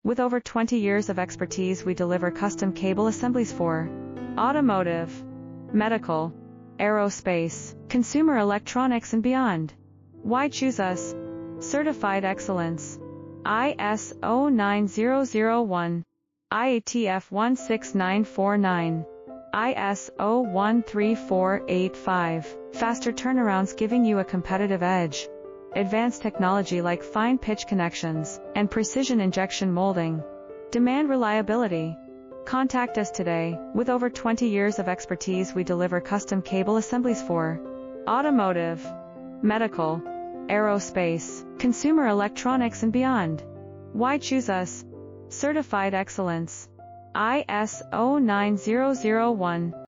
With over 20 years of expertise, we deliver custom cable assemblies for automotive, medical, aerospace, consumer electronics, and beyond. Why choose us? Certified excellence. ISO 9001, IATF 16949, ISO 13485. Faster turnarounds, giving you a competitive edge. Advanced technology like fine pitch connections and precision injection molding. Demand reliability. Contact us today. With over 20 years of expertise, we deliver custom cable assemblies for automotive, medical, aerospace, consumer electronics, and beyond. Why choose us? Certified excellence. ISO 9001.